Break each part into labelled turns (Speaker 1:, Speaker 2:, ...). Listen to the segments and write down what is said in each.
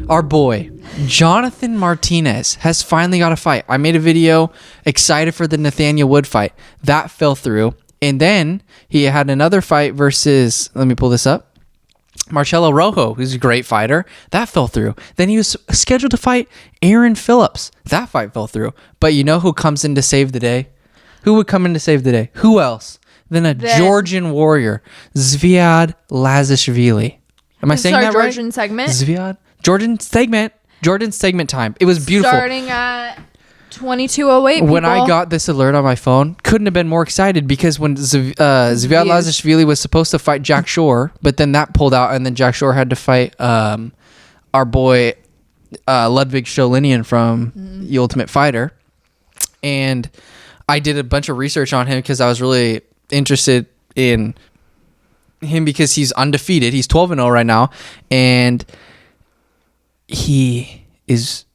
Speaker 1: our boy Jonathan Martinez has finally got a fight. I made a video excited for the Nathaniel Wood fight. That fell through. And then he had another fight versus, let me pull this up, Marcelo Rojo, who's a great fighter. That fell through. Then he was scheduled to fight Aaron Phillips. That fight fell through. But you know who comes in to save the day? Who would come in to save the day? Who else than a Georgian warrior, Zviad Lazishvili? Am I saying that right?
Speaker 2: Georgian segment?
Speaker 1: Zviad. Jordan segment time. It was beautiful.
Speaker 2: Starting at 22:08.
Speaker 1: When I got this alert on my phone, couldn't have been more excited because when Zviad Lazishvili was supposed to fight Jack Shore, but then that pulled out, and then Jack Shore had to fight our boy Ludwig Sholinian from The Ultimate Fighter. And I did a bunch of research on him because I was really interested in him because he's undefeated. He's 12-0 right now, and he is,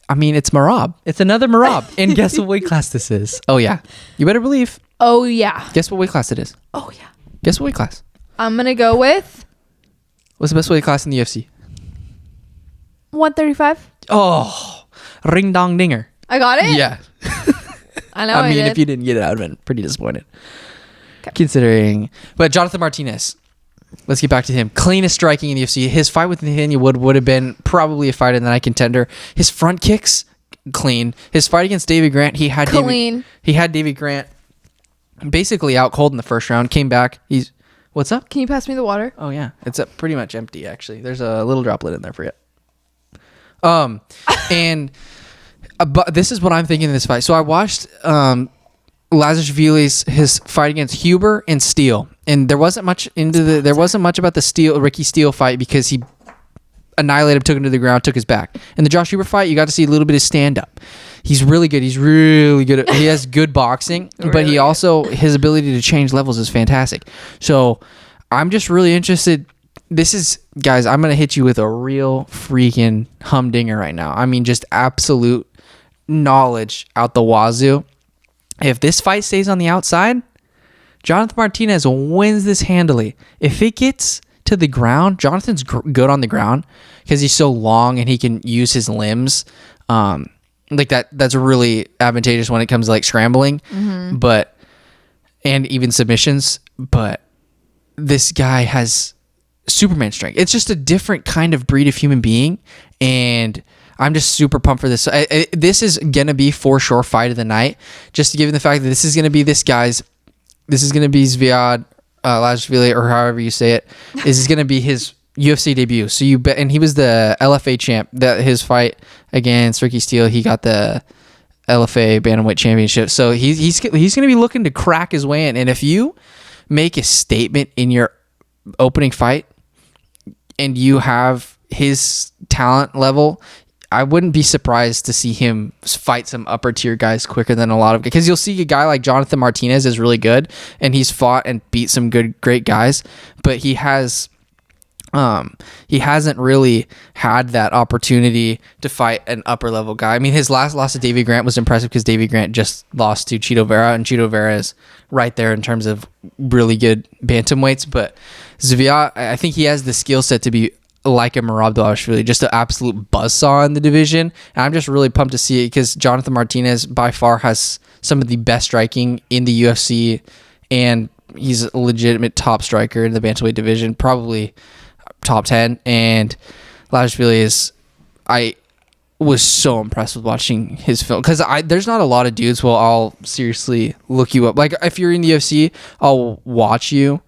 Speaker 1: I mean, it's Marab. It's another Marab. And guess what weight class this is? Oh, yeah. You better believe.
Speaker 2: Oh, yeah.
Speaker 1: Guess what weight class it is?
Speaker 2: Oh, yeah.
Speaker 1: Guess what weight class?
Speaker 2: I'm going to go with...
Speaker 1: What's the best weight class in the UFC?
Speaker 2: 135.
Speaker 1: Oh, ring dong dinger.
Speaker 2: I got it?
Speaker 1: Yeah.
Speaker 2: I know
Speaker 1: I mean, if you didn't get it, I would have been pretty disappointed. Okay. Considering. But Jonathan Martinez, let's get back to him. Cleanest striking in the UFC. His fight with Nathaniel Wood would have been probably a fight in the night contender. His front kicks, clean. His fight against David Grant, he had David Grant basically out cold in the first round. Came back. What's up?
Speaker 2: Can you pass me the water?
Speaker 1: Oh yeah, it's pretty much empty actually. There's a little droplet in there for you. And but this is what I'm thinking of this fight. So I watched Lazishvili's his fight against Huber and Steele, and there wasn't much about the Ricky Steele fight because he annihilated him, took him to the ground, took his back. In the Josh Huber fight, you got to see a little bit of stand up. He's really good. He has good boxing, but he also, his ability to change levels is fantastic. So I'm just really interested. Guys, I'm going to hit you with a real freaking humdinger right now. I mean, just absolute knowledge out the wazoo. If this fight stays on the outside, Jonathan Martinez wins this handily. If it gets to the ground, Jonathan's good on the ground because he's so long and he can use his limbs. Like that's really advantageous when it comes to like scrambling, and even submissions. But this guy has Superman strength. It's just a different kind of breed of human being, and I'm just super pumped for this. This is gonna be for sure fight of the night. Just given the fact that this is gonna be Zviad Lazishvili, or however you say it. This is gonna be his UFC debut. So you bet, and he was the LFA champ. That his fight against Ricky Steele, he got the LFA bantamweight championship. So he's gonna be looking to crack his way in. And if you make a statement in your opening fight and you have his talent level, I wouldn't be surprised to see him fight some upper tier guys quicker than a lot of, because you'll see a guy like Jonathan Martinez is really good and he's fought and beat some great guys, but he hasn't really had that opportunity to fight an upper level guy. I mean, his last loss to David Grant was impressive because David Grant just lost to Chito Vera, and Chito Vera is right there in terms of really good bantamweights. But Zviad, I think he has the skill set to be like a Merab Dvalishvili, just an absolute buzzsaw in the division. And I'm just really pumped to see it because Jonathan Martinez by far has some of the best striking in the UFC, and he's a legitimate top striker in the bantamweight division, probably top 10. And Lazishvili I was so impressed with watching his film because there's not a lot of dudes who I'll seriously look you up. Like if you're in the UFC, I'll watch you.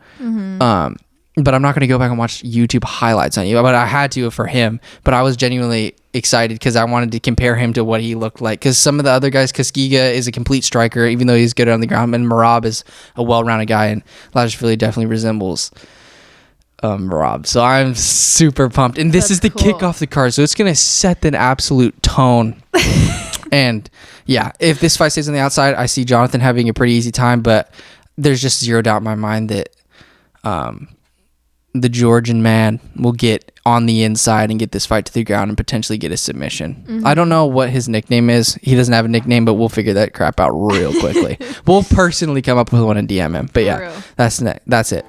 Speaker 1: But I'm not going to go back and watch YouTube highlights on you. But I had to for him. But I was genuinely excited because I wanted to compare him to what he looked like. Because some of the other guys, Kaskiga is a complete striker, even though he's good on the ground. And Merab is a well-rounded guy. And Lazishvili definitely resembles Merab. So I'm super pumped. And this is the kick off the card. So it's going to set the absolute tone. And yeah, if this fight stays on the outside, I see Jonathan having a pretty easy time. But there's just zero doubt in my mind that the Georgian man will get on the inside and get this fight to the ground and potentially get a submission. I don't know what his nickname is. He doesn't have a nickname, but we'll figure that crap out real quickly. We'll personally come up with one and DM him. But yeah, that's it.